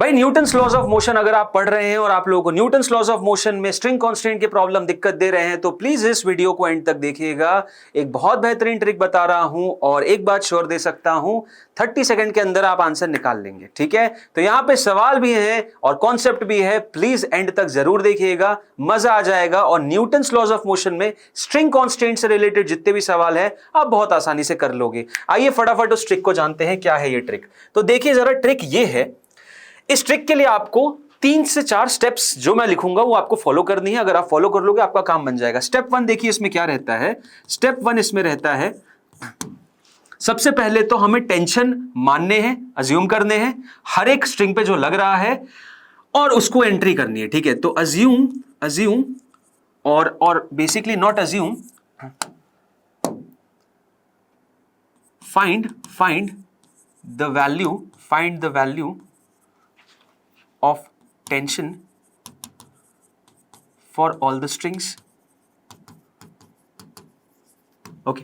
भाई Newton's laws of motion अगर आप पढ़ रहे हैं और आप लोगों को न्यूटन्स लॉज ऑफ मोशन में स्ट्रिंग कांस्टेंट की प्रॉब्लम दिक्कत दे रहे हैं तो प्लीज इस वीडियो को एंड तक देखिएगा। एक बहुत बेहतरीन ट्रिक बता रहा हूं और एक बात श्योर दे सकता हूं 30 सेकंड के अंदर आप आंसर निकाल लेंगे। ठीक है, तो यहां पे सवाल भी है और कॉन्सेप्ट भी है, प्लीज एंड तक जरूर देखिएगा, मजा आ जाएगा। और न्यूटन्स लॉज ऑफ मोशन में स्ट्रिंग कांस्टेंट से रिलेटेड जितने भी सवाल है आप बहुत आसानी से कर लोगे। आइए फटाफट उस ट्रिक को जानते हैं, क्या है ये ट्रिक। तो देखिए जरा, ट्रिक ये है, इस ट्रिक के लिए आपको 3 से 4 स्टेप्स जो मैं लिखूंगा वो आपको फॉलो करनी है। अगर आप फॉलो कर लोगे आपका काम बन जाएगा। स्टेप 1 देखिए इसमें क्या रहता है। स्टेप 1 इसमें रहता है, सबसे पहले तो हमें टेंशन मानने हैं, अज्यूम करने हैं हर एक स्ट्रिंग पे जो लग रहा है और उसको एंट्री करनी है। ठीक है, तो अज्यूम और basically not assume, find the value of tension for all the strings। Okay,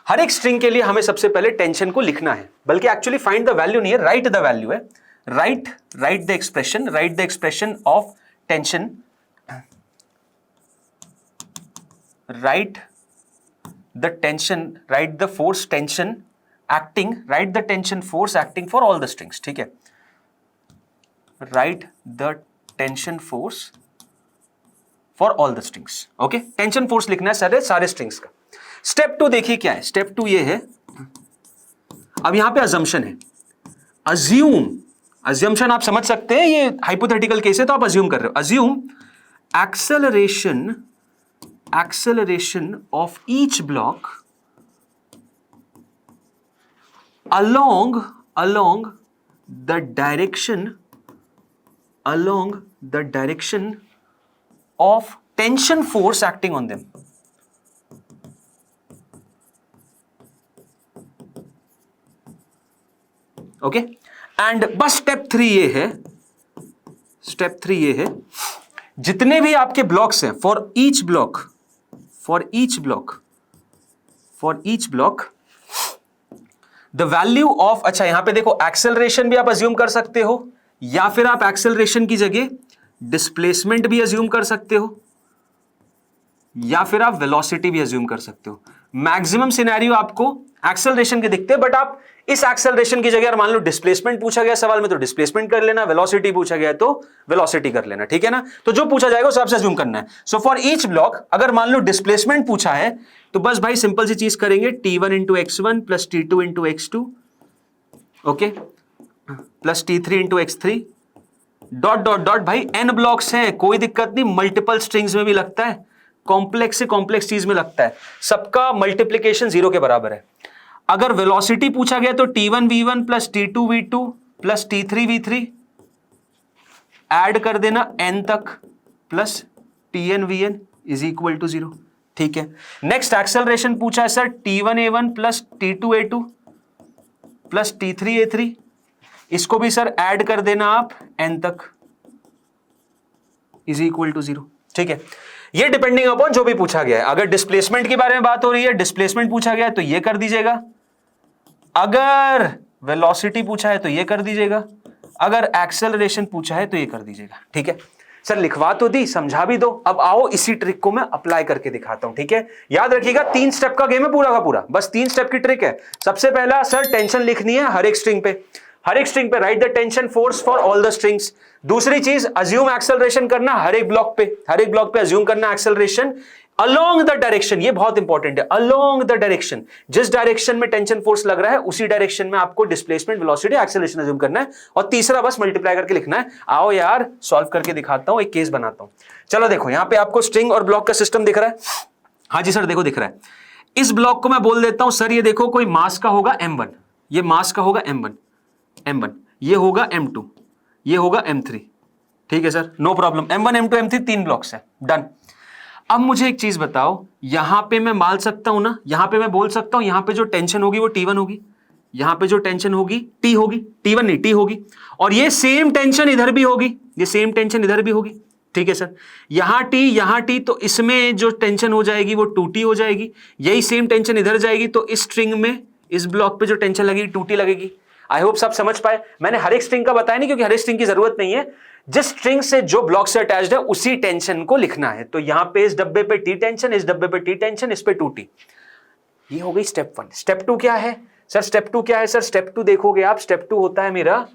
हर एक स्ट्रिंग के लिए हमें सबसे पहले टेंशन को लिखना है, बल्कि एक्चुअली फाइंड द वैल्यू नहीं है, राइट द वैल्यू है। Right the expression of tension, right the force tension acting, right the tension force acting for all the strings. ठीक है, right the tension force for all the strings. Okay, tension force लिखना है सारे strings का। Step 2 देखिए क्या है। Step 2 ये है, अब यहां पे अजम्पशन है। अज्यूमशन आप समझ सकते हैं, ये हाइपोथेटिकल केस है तो आप अज्यूम कर रहे हो। Assume acceleration of each block along the direction of tension force acting on them। Okay, and बस स्टेप 3 ये है, जितने भी आपके ब्लॉक्स हैं, for each block the value of, अच्छा यहां पे देखो एक्सेलरेशन भी आप अज्यूम कर सकते हो, या फिर आप एक्सेलरेशन की जगह डिस्प्लेसमेंट भी अज्यूम कर सकते हो, या फिर आप वेलोसिटी भी अज्यूम कर सकते हो। मैक्सिमम सिनेरियो आपको एक्सेलरेशन के दिखते हैं, बट आप इस एक्सेलरेशन की जगह मान लो डिस्प्लेसमेंट पूछा गया सवाल में तो डिस्प्लेसमेंट कर लेना, वेलोसिटी पूछा गया तो वेलोसिटी कर लेना। ठीक है ना, तो जो पूछा जाएगा उस हिसाब से अज्यूम करना है। सो फॉर ईच ब्लॉक अगर मान लो डिस्प्लेसमेंट पूछा है तो बस भाई सिंपल सी चीज करेंगे, T1 into x1 plus T2 into x2, okay, plus T3 into x3 dot dot dot. भाई n ब्लॉक्स हैं, कोई दिक्कत नहीं, मल्टीपल स्ट्रिंग्स में भी लगता है, कॉम्प्लेक्स से कॉम्प्लेक्स चीज में लगता है, सबका मल्टीप्लीकेशन 0 के बराबर है। अगर वेलोसिटी पूछा गया तो T1 v1 plus T2 v2 plus T3 v3 add कर देना n तक plus Tn vn is equal to 0। ठीक है, नेक्स्ट एक्सेलरेशन पूछा है sir T1 a1 plus T2 a2 plus T3 a3, इसको भी सर ऐड कर देना आप n तक इज इक्वल टू 0। ठीक है, ये डिपेंडिंग अपॉन जो भी पूछा गया है। अगर डिस्प्लेसमेंट के बारे में बात हो रही है, डिस्प्लेसमेंट पूछा गया है तो ये कर दीजिएगा, अगर वेलोसिटी पूछा है तो ये कर दीजिएगा, अगर एक्सेलरेशन पूछा है तो ये कर दीजिएगा। ठीक है सर, लिखवा तो दी, समझा भी दो, अब आओ इसी ट्रिक को मैं अप्लाई करके दिखाता हूं। ठीक है, याद रखिएगा 3 स्टेप का गेम है पूरा का पूरा, बस 3 स्टेप की ट्रिक है। सबसे पहला सर टेंशन लिखनी है हर एक स्ट्रिंग पे, right the tension force for all the strings. दूसरी चीज अज्यूम एक्सेलरेशन करना हर एक ब्लॉक पे अज्यूम करना एक्सेलरेशन अलोंग द डायरेक्शन, ये बहुत इंपॉर्टेंट है, अलोंग द डायरेक्शन, जिस डायरेक्शन में टेंशन फोर्स लग रहा है उसी डायरेक्शन में आपको डिस्प्लेसमेंट, वेलोसिटी, एक्सेलरेशन अज्यूम करना है। और तीसरा बस मल्टीप्लाई करके लिखना है। आओ यार सॉल्व करके दिखाता हूं, एक केस बनाता हूं। चलो देखो, यहां पे आपको स्ट्रिंग और ब्लॉक का सिस्टम दिख रहा है। हाँ जी सर देखो दिख रहा है। इस ब्लॉक को मैं बोल देता हूं सर, ये देखो कोई मास का होगा m1, ये मास का होगा m1, ये होगा m2, ये होगा m3। ठीक है sir, no problem, m1 m2 m3 3 blocks है, डन। अब मुझे एक चीज बताओ, यहां पे मैं मान सकता हूं ना, यहां पे मैं बोल सकता हूं यहां पे जो टेंशन होगी वो T1 होगी, यहां पे जो टेंशन होगी T होगी, T1 नहीं T होगी, और ये सेम टेंशन इधर भी होगी, ये सेम टेंशन इधर भी होगी। ठीक है सर, यहां T तो इसमें जो टेंशन हो जाएगी वो 2T हो जाएगी, यही सेम टेंशन इधर जाएगी तो इस स्ट्रिंग में इस ब्लॉक पे जो टेंशन लगेगी 2T लगेगी। आई होप सब समझ पाए। मैंने हर एक स्ट्रिंग का बताया नहीं क्योंकि हर एक स्ट्रिंग की जरूरत नहीं है, जिस स्ट्रिंग से जो ब्लॉक से अटैच्ड है उसी टेंशन को लिखना है। तो यहां पे इस डब्बे पे टी टेंशन, इस डब्बे पे टी टेंशन, इस पे 2t। ये हो गई स्टेप 1। स्टेप 2 क्या है सर? स्टेप 2 क्या है सर? स्टेप 2 देखोगे आप, स्टेप 2 होता है मेरा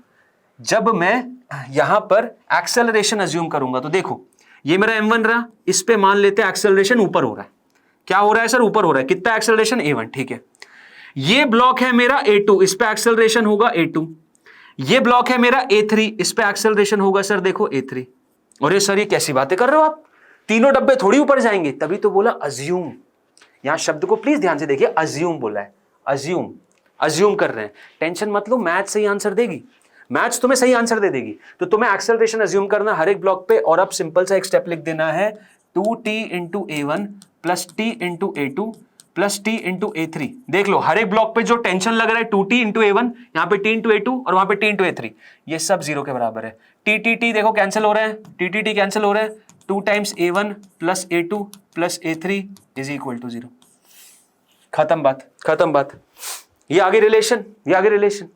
जब मैं यहां पर एक्सेलरेशन अज्यूम करूंगा। तो देखो ये मेरा m1 रहा, इस पे मान लेते हैं एक्सेलरेशन ऊपर हो रहा है। क्या हो रहा है सर? ऊपर हो रहा है। कितना एक्सेलरेशन? a1, ठीक है। ये ब्लॉक है मेरा a2, इस पे एक्सेलरेशन होगा a2। ये ब्लॉक है मेरा a3, इस पे एक्सेलरेशन होगा सर देखो a3। और ये सर ये कैसी बातें कर रहे हो आप? तीनों डब्बे थोड़ी ऊपर जाएंगे, तभी तो बोला अज्यूम। यहां शब्द को प्लीज ध्यान से देखिए, अज्यूम बोला है, अज्यूम, अज्यूम कर रहे हैं। टेंशन मत लो, मैथ सही आंसर देगी, मैथ्स तुम्हें सही आंसर दे देगी। तो तुम्हें एक्सेलरेशन अज्यूम करना हर एक ब्लॉक पे, और अब सिंपल सा एक स्टेप लिख देना है 2t into a1 plus t into a2 plus t into a3। देख लो हर एक ब्लॉक पे जो टेंशन लग रहा है 2t इंटू a1, यहाँ पे t इंटू a2 और वहां पे t इंटू a3, ये सब 0 के बराबर है। t देखो कैंसिल हो रहे हैं, t कैंसिल हो रहे हैं। 2 times a1 plus a2 plus a3 is equal to 0। खत्म बात, खत्म बात। ये आगे रिलेशन, ये आगे रिलेशन।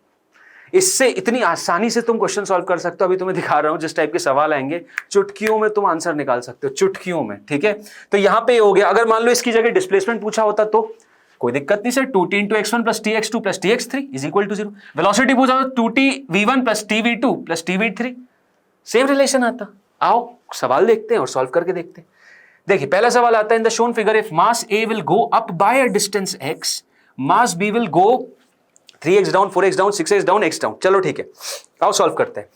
इससे इतनी आसानी से तुम क्वेश्चन सॉल्व कर सकते हो। अभी तुम्हें दिखा रहा हूं जिस टाइप के सवाल आएंगे, चुटकियों में तुम आंसर निकाल सकते हो, चुटकियों में, ठीक है। तो यहां पे हो गया। अगर मान लो इसकी जगह डिस्प्लेसमेंट पूछा होता तो कोई दिक्कत नहीं sir, 2t into x1 plus tx2 plus tx3 is equal to 0। Velocity पूछा तो 2t v1 plus tv2 plus tv3, same relation आता। आओ सवाल देखते हैं और सॉल्व करके देखते हैं। देखिए पहला सवाल आता है, in the shown figure if mass a will go up by a distance x, mass b will go 3x down, 4x down, 6x down, x down. चलो ठीक है, आओ सॉल्व करते हैं।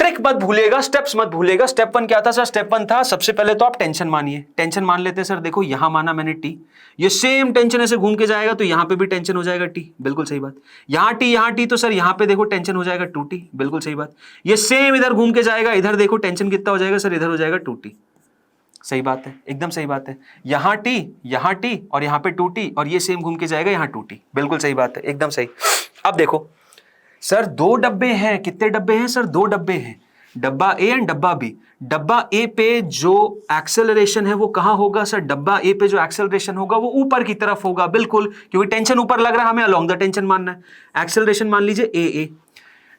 ट्रिक मत भूलिएगा, स्टेप्स मत भूलिएगा। स्टेप 1 क्या था सर? स्टेप 1 था सबसे पहले तो आप टेंशन मानिए। टेंशन मान लेते हैं सर, देखो यहां माना मैंने t, ये सेम टेंशन ऐसे घूम के जाएगा तो यहां पे भी टेंशन हो जाएगा t, बिल्कुल सही बात। यहां t तो सर यहां पे देखो टेंशन हो जाएगा 2t, बिल्कुल सही बात। ये सेम इधर घूम के जाएगा, इधर देखो टेंशन कितना हो जाएगा सर? इधर हो जाएगा 2t, सही बात है, एकदम सही बात है। यहां t और यहां पे 2t और ये सेम घूम के जाएगा यहां 2t, बिल्कुल सही बात है, एकदम सही। अब देखो सर 2 डब्बे हैं, कितने डब्बे हैं सर? 2 डब्बे हैं, डब्बा ए एंड डब्बा बी। डब्बा ए पे जो एक्सेलरेशन है वो कहां होगा सर? डब्बा ए पे जो एक्सेलरेशन होगा वो ऊपर की तरफ होगा, बिल्कुल, क्योंकि टेंशन ऊपर लग रहा है, हमें अलोंग द टेंशन मानना है। एक्सेलरेशन मान लीजिए ए।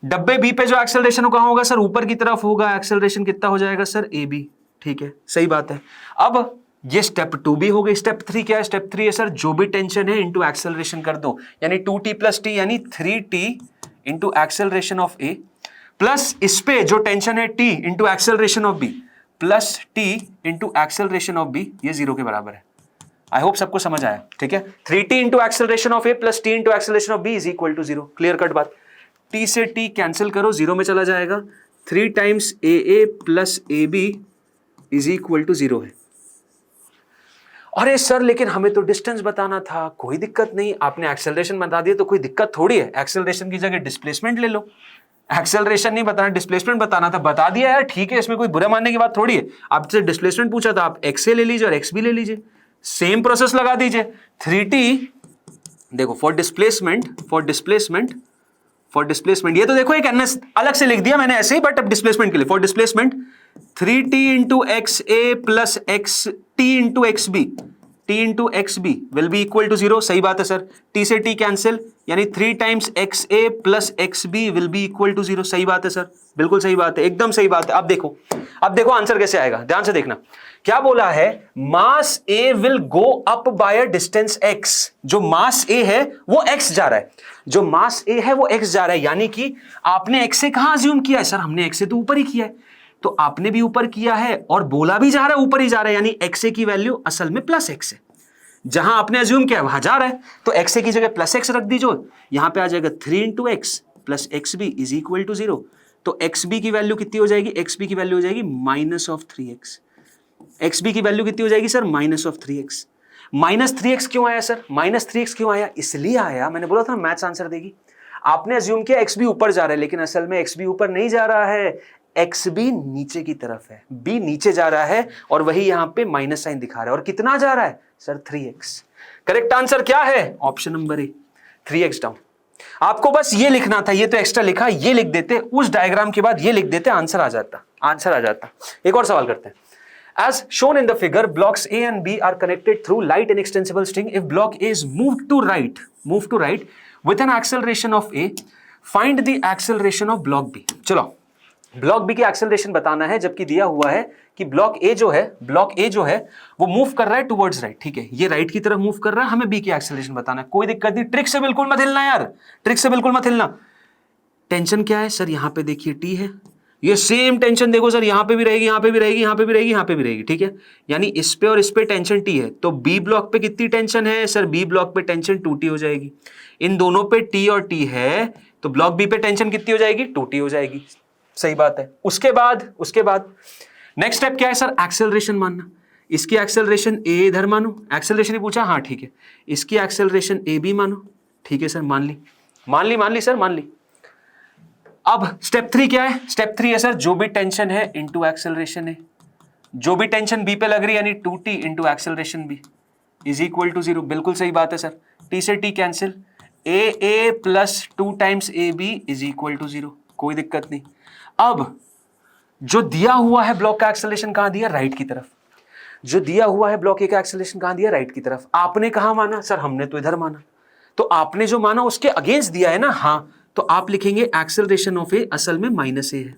डब्बे बी पे जो एक्सेलरेशन कहां होगा सर? ऊपर की तरफ होगा। एक्सेलरेशन कितना हो जाएगा सर? ए बी, ठीक है, सही बात है। अब ये स्टेप 2 भी हो गई। स्टेप 3 क्या है? स्टेप 3 है सर जो भी टेंशन है इनटू एक्सेलरेशन कर दो, यानी 2t प्लस t यानी 3t into acceleration of a plus इस पे जो टेंशन है t into acceleration of b plus t into acceleration of b, ये 0 के बराबर है। आई होप सबको समझ आया, ठीक है। 3t into acceleration of a plus t into acceleration of b is equal to 0। Clear cut बात। t से t कैंसिल करो, 0 में चला जाएगा। 3 times a plus ab is equal to 0 है। अरे सर लेकिन हमें तो डिस्टेंस बताना था। कोई दिक्कत नहीं, आपने एक्सेलरेशन बता दिया तो कोई दिक्कत थोड़ी है। एक्सेलरेशन की जगह डिस्प्लेसमेंट ले लो। एक्सेलरेशन नहीं बताना, डिस्प्लेसमेंट बताना था, बता दिया यार, ठीक है, इसमें कोई बुरा मानने की बात थोड़ी है। आपसे डिस्प्लेसमेंट पूछा था, आप एक्स ए ले लीजिए और एक्स बी ले लीजिए, सेम प्रोसेस लगा दीजिए। 3t देखो फॉर डिस्प्लेसमेंट ये तो देखो एक एनएस अलग से लिख दिया मैंने ऐसे ही, बट अब डिस्प्लेसमेंट के लिए for displacement 3t into x A plus x t into x B, t into x B will be equal to 0। सही बात है सर, t से t कैंसिल, यानी 3 times x A plus x B will be equal to 0। सही बात है sir, बिल्कुल सही बात है, एकदम सही बात है। अब देखो आंसर कैसे आएगा, ध्यान से देखना। क्या बोला है? Mass A will go up by a distance x। जो मास ए है वो x जा रहा है, जो मास ए है वो x जा रहा है, यानी कि आपने x से कहां अज्यूम किया है सर? हमने x से तो ऊपर ही किया है, तो आपने भी ऊपर किया है और बोला भी जा रहा है ऊपर ही जा रहा है, यानी x की वैल्यू असल में प्लस x है। जहां आपने अज्यूम किया वहां जा रहा है, तो x की जगह प्लस x रख दीजिए, यहां पे आ जाएगा 3 into x plus x B is equal to 0। तो एक्स बी की वैल्यू कितनी हो जाएगी? एक्स बी की वैल्यू हो जाएगी minus of 3x। X B की वैल्यू कितनी हो जाएगी sir? Minus of 3x। Minus 3x क्यों आया सर? माइनस 3x क्यों आया? इसलिए आया, मैंने बोला था मैथ्स आंसर देगी। आपने अज्यूम किया एक्स बी ऊपर जा रहा है, लेकिन असल में एक्स बी ऊपर नहीं जा रहा है, एक्स बी नीचे की तरफ है, बी नीचे जा रहा है और वही यहां पे माइनस साइन दिखा रहा है। और कितना जा रहा है सर? 3x। करेक्ट आंसर क्या है? Option number A, 3x down. आपको बस ये लिखना था, ये तो एक्स्ट्रा लिखा, ये लिख देते, उस डायग्राम के बाद ये लिख देते, आंसर आ जाता। एक और सवाल करते हैं। As shown in the figure, blocks A and B are connected through light inextensible string. If block A is moved to right with an acceleration of A, find the acceleration of block B. चलो block B की acceleration बताना है, जबकि दिया हुआ है कि block ए जो है वो मूव कर रहा है टुवर्ड्स राइट। ठीक है, ये राइट की तरफ मूव कर रहा है, हमें बी की एक्सेलरेशन बताना है। कोई दिक्कत नहीं, ट्रिक से बिल्कुल मत हिलना यार, ट्रिक से बिल्कुल मत हिलना। टेंशन क्या है सर, यहां पे देखिए टी है, ये सेम टेंशन देखो सर, यहां पे भी रहेगी, यहां पे भी रहेगी, यहां पे भी रहेगी, यहां पे भी रहेगी। ठीक है, यानी इस पे और इस पे टेंशन टी है, तो बी ब्लॉक पे कितनी टेंशन है सर, बी ब्लॉक पे टेंशन 2t हो जाएगी। इन दोनों पे टी और टी है, तो ब्लॉक बी पे टेंशन कितनी हो जाएगी, 2t हो जाएगी। सही बात है। उसके बाद नेक्स्ट स्टेप क्या है सर, एक्सेलरेशन मानना। इसकी एक्सेलरेशन ए इधर मानो, एक्सेलरेशन ही पूछा, हाँ ठीक है, इसकी एक्सेलरेशन ए बी मानो। ठीक है सर, मान ली सर, मान ली। अब स्टेप 3 क्या है, स्टेप 3 है सर, जो भी टेंशन है इंटू एक्सेलरेशन है, जो भी टेंशन बी पे लग रही है यानी 2t into acceleration B is equal to 0। बिल्कुल सही बात है सर, टी से t cancel, A plus 2 times A B is equal to 0, कोई दिक्कत नहीं। अब जो दिया हुआ है ब्लॉक का एक्सेलरेशन कहां दिया, राइट की तरफ। जो दिया हुआ है ब्लॉक ए का एक्सेलरेशन कहां दिया, राइट की तरफ। आपने कहां माना सर, हमने तो इधर माना, तो आपने जो माना उसके अगेंस्ट दिया है ना, हाँ, तो आप लिखेंगे एक्सेलरेशन ऑफ ए असल में माइनस ए है।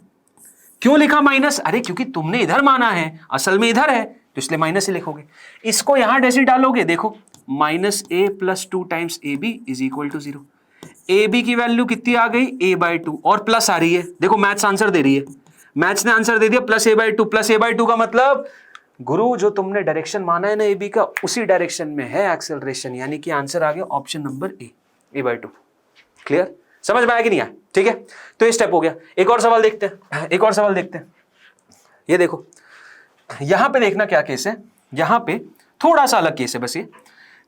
क्यों लिखा माइनस, अरे क्योंकि तुमने इधर माना है, असल में इधर है, तो इसलिए माइनस ही लिखोगे। इसको यहां जैसे डालोगे, देखो minus a plus 2 times A B is equal to 0। A b की वैल्यू कितनी आ गई, a/2, और प्लस आ रही है, देखो मैथ्स आंसर दे रही है, मैथ्स ने आंसर दे दिया प्लस a/2। प्लस a/2 का मतलब गुरु जो तुमने डायरेक्शन माना है ना ए बी का, उसी डायरेक्शन में है एक्सेलरेशन, यानी कि आंसर आ गया option number A, a/2। Clear, समझ में आया कि नहीं आया? ठीक है, तो ये स्टेप हो गया। एक और सवाल देखते हैं, ये देखो यहां पे देखना क्या केस है, यहां पे थोड़ा सा अलग केस है बस। ये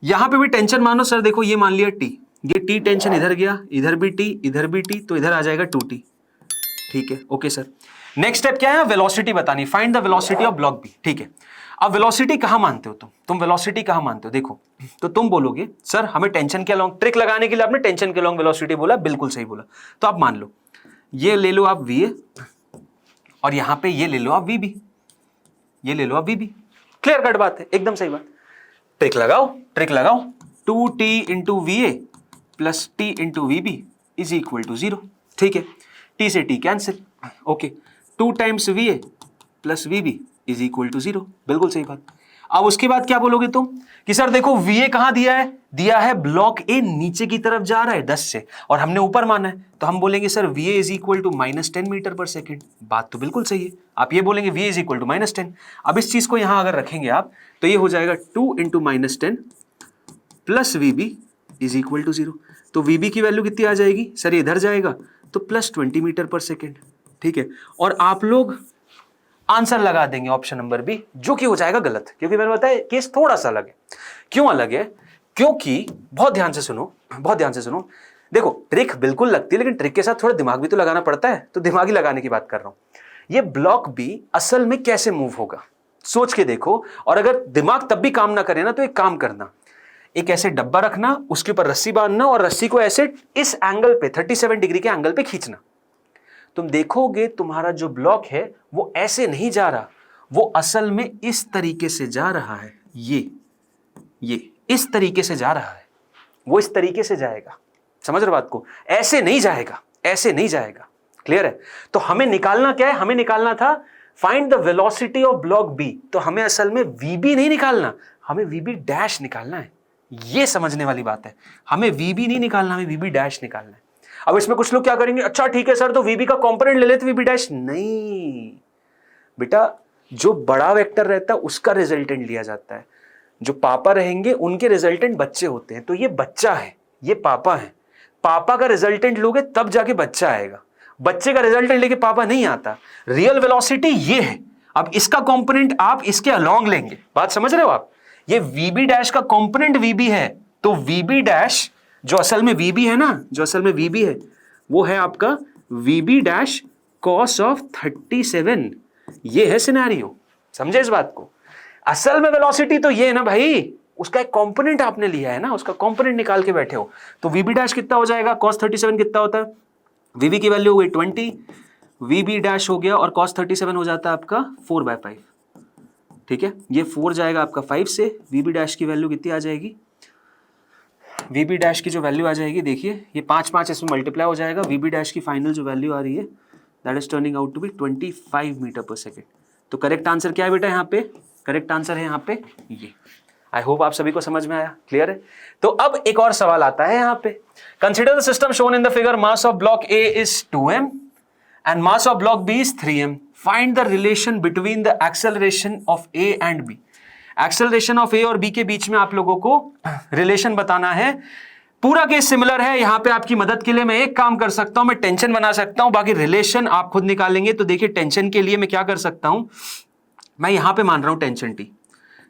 यहां पे भी टेंशन मानो सर, देखो ये मान लिया टी, ये टी टेंशन इधर गया, इधर भी टी, तो इधर आ जाएगा 2t। ठीक है, ओके सर। नेक्स्ट स्टेप क्या है, वेलोसिटी बतानी, find the velocity of block B. ठीक है, अब वेलोसिटी कहां मानते हो तुम वेलोसिटी कहां मानते हो, देखो तो तुम बोलोगे सर हमें टेंशन के अलोंग, ट्रिक लगाने के लिए आपने टेंशन के अलोंग वेलोसिटी बोला, बिल्कुल सही बोला। तो आप मान लो ये ले लो आप va, और यहां पे ये ले लो आप vb, क्लियर कट बात है, एकदम सही बात। ट्रिक लगाओ 2t into va plus t into vb is equal to 0। ठीक है, t से t cancel, okay, 2 times va plus vb is equal to 0, बिल्कुल सही बात। अब उसके बाद क्या बोलोगे तुम कि सर देखो va कहां दिया है ब्लॉक ए नीचे की तरफ जा रहा है 10 से, और हमने ऊपर माना है, तो हम बोलेंगे sir va is equal to -10 metre per second. बात तो बिल्कुल सही है, आप ये बोलेंगे va इज इक्वल टू -10। अब इस चीज को यहां अगर रखेंगे आप, तो ये हो जाएगा 2 into -10 plus vb is equal to 0। तो vb की वैल्यू कितनी आ जाएगी सर, ये इधर जाएगा तो +20 मीटर पर सेकेंड। ठीक है, और आप लोग आंसर लगा देंगे ऑप्शन नंबर बी, जो कि हो जाएगा गलत, क्योंकि मैंने बताया केस थोड़ा सा अलग है। क्यों अलग है, क्योंकि बहुत ध्यान से सुनो, देखो ट्रिक बिल्कुल लगती है, लेकिन ट्रिक के साथ थोड़ा दिमाग भी तो लगाना पड़ता है, तो दिमागी लगाने की बात कर रहा हूं। ये ब्लॉक बी असल में कैसे मूव होगा, सोच के देखो, और अगर दिमाग तब भी काम ना करे ना, तो एक काम करना, एक ऐसे डब्बा रखना, उसके ऊपर रस्सी बांधना, और रस्सी को ऐसे इस एंगल पे 37 डिग्री के एंगल पे खींचना। तुम देखोगे तुम्हारा जो ब्लॉक है वो ऐसे नहीं जा रहा, वो असल में इस तरीके से जा रहा है, ये इस तरीके से जा रहा है, वो इस तरीके से जाएगा। समझ रहे बात को, ऐसे नहीं जाएगा। क्लियर है? तो हमें निकालना क्या है, हमें निकालना था find the velocity of block B. तो हमें असल में वीबी नहीं निकालना, हमें वीबी डैश निकालना है। ये समझने वाली बात है, हमें वीबी नहीं निकालना, हमें वीबी डैश निकालना है। अब इसमें कुछ लोग क्या करेंगे, अच्छा ठीक है सर तो वीबी का कंपोनेंट ले लेते वीबी डैश। नहीं बेटा, जो बड़ा वेक्टर रहता है उसका रिजल्टेंट लिया जाता है, जो पापा रहेंगे उनके रिजल्टेंट बच्चे होते हैं। तो ये बच्चा है, ये पापा है, पापा का रिजल्टेंट लोगे तब जाके बच्चा आएगा, बच्चे का रिजल्टेंट लेके पापा नहीं आता। रियल वेलोसिटी ये है। अब इसका कंपोनेंट आप इसके अलोंग लेंगे, बात समझ रहे हो आप? ये वीबी डैश का कंपोनेंट वीबी है, तो वीबी डैश जो असल में वीबी है ना, जो असल में वीबी है वो है आपका वीबी डैश कॉस ऑफ 37। ये है सिनेरियो, समझे इस बात को? असल में वेलोसिटी तो ये है ना भाई, उसका एक कंपोनेंट आपने लिया है ना, उसका कंपोनेंट निकाल के बैठे हो। तो वीबी डैश कितना हो जाएगा, cos 37 कितना होता है, वीबी की वैल्यू हो गई 20, वीबी डैश हो गया और cos 37 हो जाता है आपका 4/5। ठीक है, ये 4 जाएगा आपका 5 से, वीबी डैश की वैल्यू कितनी आ जाएगी, वी बी डैश की जो वैल्यू आ जाएगी, देखिए ये 5 इसमें मल्टीप्लाई हो जाएगा, वी बी डैश की फाइनल जो वैल्यू आ रही है that is turning out to be 25 metre per second. तो करेक्ट आंसर क्या है बेटा यहाँ पे? करेक्ट आंसर है यहाँ पे ये। आई होप आप सभी को समझ में आया, क्लियर है। तो अब एक और सवाल आता है यहाँ पे, consider the system shown in the figure, mass of block A is 2m and mass of block B is 3m. Find the relation between the acceleration of A and B. Acceleration of A और B के बीच में आप लोगों को relation बताना है। पूरा case similar है। यहां पे आपकी मदद के लिए मैं एक काम कर सकता हूं, मैं टेंशन बना सकता हूं, बाकी रिलेशन आप खुद निकालेंगे। तो देखिए टेंशन के लिए मैं क्या कर सकता हूं, मैं यहां पे मान रहा हूं टेंशन T।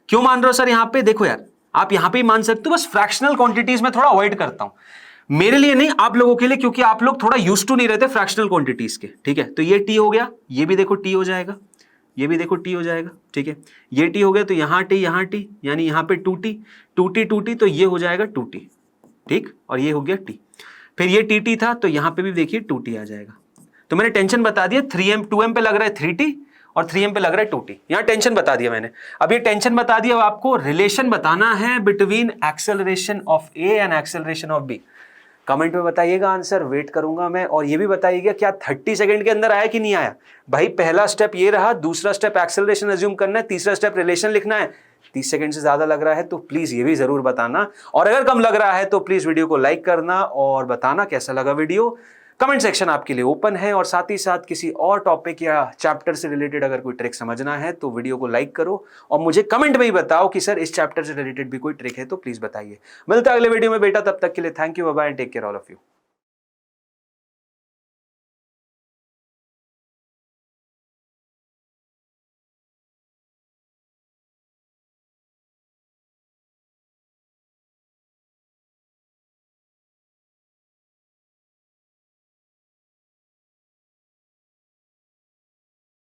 क्यों मान रहा हूं सर यहां पे? देखो यार, आप यहां पे ही मान सकते हो, बस फ्रैक्शनल क्वांटिटीज में थोड़ा अवॉइड करता हूं, मेरे लिए नहीं आप लोगों के लिए, क्योंकि आप लोग थोड़ा यूज्ड टू नहीं रहते फ्रैक्शनल क्वांटिटीज के, ठीक है। तो ये टी हो गया, ये भी देखो टी हो जाएगा, ये भी देखो टी हो जाएगा, ठीक है। ये टी हो गया तो यहाँ टी, यानी यहाँ पे 2t, 2t, तो ये हो जाएगा 2t, ठीक। और ये हो गया टी, फिर ये टी था तो यहाँ पे भी देखिए 2t आ जाएगा। तो मैंने टेंशन बता दिया, 3m 2m पे लग रहा है 3t और 3m पे लग रहा है 2t। यहाँ टेंशन बता दिया मैंने। अब ये टेंशन बता दिया, अब आपको रिलेशन बताना है between acceleration of A and acceleration of B. Comment में बताइएगा आंसर, वेट करूंगा मैं। और ये भी बताइएगा क्या 30 सेकंड के अंदर आया कि नहीं आया। भाई पहला स्टेप ये रहा, दूसरा स्टेप एक्सेलरेशन अज्यूम करना है, तीसरा स्टेप रिलेशन लिखना है। 30 सेकंड से ज्यादा लग रहा है तो प्लीज ये भी जरूर बताना, और अगर कम लग रहा है तो प्लीज वीडियो को लाइक करना और बताना कैसा लगा वीडियो। कमेंट सेक्शन आपके लिए ओपन है, और साथ ही साथ किसी और टॉपिक या चैप्टर से रिलेटेड अगर कोई ट्रिक समझना है तो वीडियो को लाइक करो और मुझे कमेंट में ही बताओ कि सर इस चैप्टर से रिलेटेड भी कोई ट्रिक है तो प्लीज बताइए। मिलता है अगले वीडियो में बेटा, तब तक के लिए thank you, bye bye and take care all of you.